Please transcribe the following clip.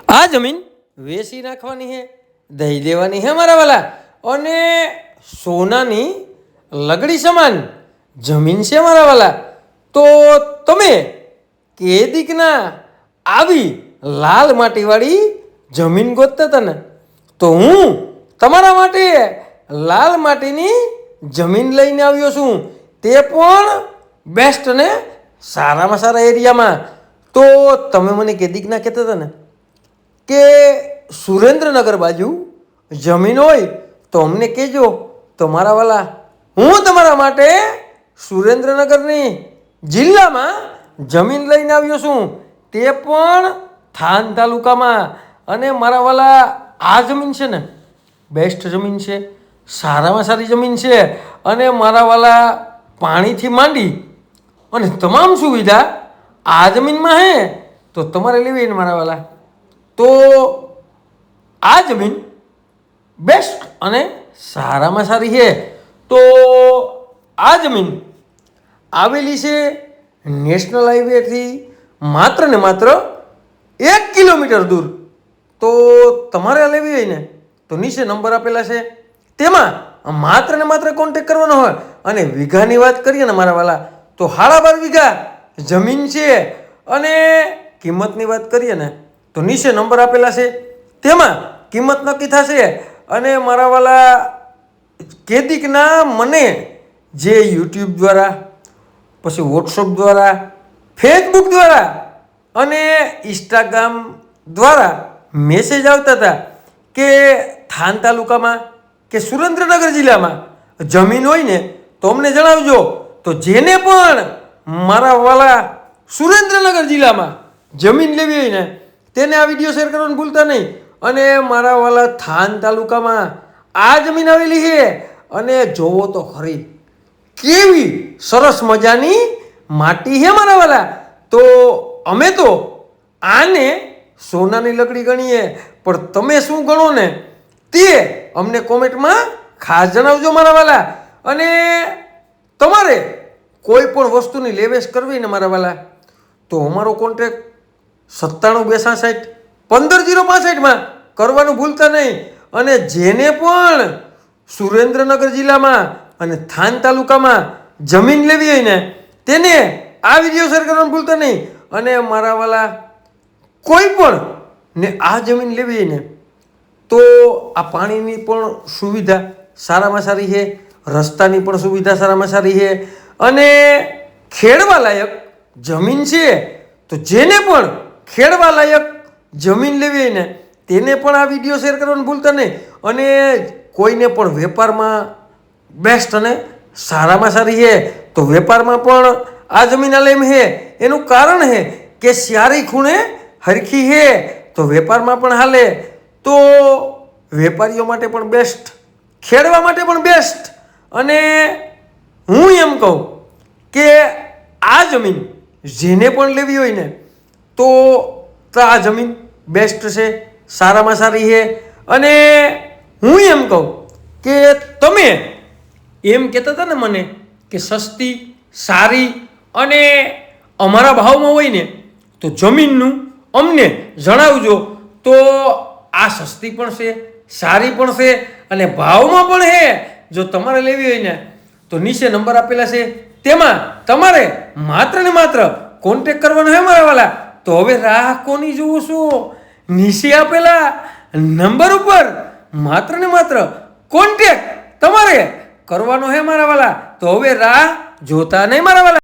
આ જમીન વેચી નાખવાની છે, દઈ દેવાની છે મારા વાલા. અને સોનાની લગડી સમાન જમીન છે મારા વાલા. તો તમે કેદીકના આવી લાલ માટીવાળી જમીન ગોતતા હતા ને, તો હું તમારા માટે લાલ માટીની જમીન લઈને આવ્યો છું, તે પણ બેસ્ટ અને સારામાં સારા એરિયામાં. તો તમે મને કેદીકના કહેતા હતા ને કે સુરેન્દ્રનગર બાજુ જમીન હોય તો અમને કહેજો. તો મારા વાલા, હું તમારા માટે સુરેન્દ્રનગરની જિલ્લામાં જમીન લઈને આવ્યો છું, તે પણ થાન તાલુકામાં. અને મારા વાલા, આ જમીન છે ને બેસ્ટ જમીન છે, સારામાં સારી જમીન છે. અને મારા વાલા, પાણીથી માંડી અને તમામ સુવિધા આ જમીનમાં હે. તો તમારે લેવી ને મારા વાલા, તો આ જમીન બેસ્ટ અને સારામાં સારી છે. તો આ જમીન આવેલી છે નેશનલ હાઈવેથી માત્ર ને માત્ર 1 કિલોમીટર દૂર. તો તમારે લેવી હોય ને તો નીચે નંબર આપેલા છે, તેમાં માત્ર ને માત્ર કોન્ટેક્ટ કરવાનો હોય. અને વીઘાની વાત કરીએ ને મારા વાલા, તો 12.5 વીઘા જમીન છે. અને કિંમતની વાત કરીએ ને તો નીચે નંબર આપેલા છે, તેમાં કિંમત નક્કી થશે. અને મારા વાલા, કેદીકના મને જે યુટ્યુબ દ્વારા, પછી વોટ્સઅપ દ્વારા, ફેસબુક દ્વારા અને ઇન્સ્ટાગ્રામ દ્વારા મેસેજ આવતા હતા કે થાન તાલુકામાં કે સુરેન્દ્રનગર જિલ્લામાં જમીન હોય ને તો અમને જણાવજો. તો જેને પણ મારા વાલા સુરેન્દ્રનગર જિલ્લામાં જમીન લેવી હોય ને તેને આ વિડીયો શેર કરવાનું ભૂલતા નહીં. અને મારા વાલા, થાન તાલુકામાં આ જમીન આવેલી છે. અને જોવો તો ખરી કેવી સરસ મજાની માટી છે મારા વાલા. તો અમે તો આને સોનાની લકડી ગણીએ, પણ તમે શું ગણો ને તે અમને કોમેન્ટમાં ખાસ જણાવજો મારા વાલા. અને તમારે કોઈ પણ વસ્તુની લેવેશ કરવી ને મારા વાલા, તો અમારો કોન્ટેક્ટ 9726615065 કરવાનું ભૂલતા નહીં. અને જેને પણ સુરેન્દ્રનગર જિલ્લામાં અને થાન તાલુકામાં જમીન લેવી હોય ને તેને આ વિડીયો શેર કરવાનું ભૂલતા નહીં. અને મારા વાલા, કોઈ પણ ને આ જમીન લેવી હોય ને તો આ પાણીની પણ સુવિધા સારામાં સારી છે, રસ્તાની પણ સુવિધા સારામાં સારી છે. અને ખેડવા લાયક જમીન છે. તો જેને પણ ખેડવા લાયક જમીન લેવી હોય ને તેને પણ આ વિડીયો શેર કરવાનું ભૂલતા નહીં. અને કોઈને પણ વેપારમાં બેસ્ટ અને સારામાં સારી છે તો વેપારમાં પણ આ જમીન આલેમ છે. એનું કારણ છે કે ચારે ખૂણે હરખી છે, તો વેપારમાં પણ હાલે. તો વેપારીઓ માટે પણ બેસ્ટ, ખેડવા માટે પણ બેસ્ટ. અને હું એમ કહું કે આ જમીન જેને પણ લેવી હોય ને તો આ જમીન બેસ્ટ છે, સારામાં સારી છે. અને હું એમ કહું કે તમે એમ કહેતા હતા ને મને કે સસ્તી, સારી અને અમારા ભાવમાં હોય ને તો જમીનનું અમને જણાવજો. તો આ સસ્તી પણ છે, સારી પણ છે અને ભાવમાં પણ છે. જો તમારે લેવી હોય ને તો નીચે નંબર આપેલા છે, તેમાં તમારે માત્ર ને માત્ર કોન્ટેક્ટ કરવાનો છે મારા વાલા. તો હવે રાહ કોની જોવો છો? નીચે આપેલા નંબર ઉપર માત્ર ને માત્ર કોન્ટેક્ટ તમારે કરવાનો છે મારા વાલા. તો હવે રાહ જોતા નહીં મારા વાલા.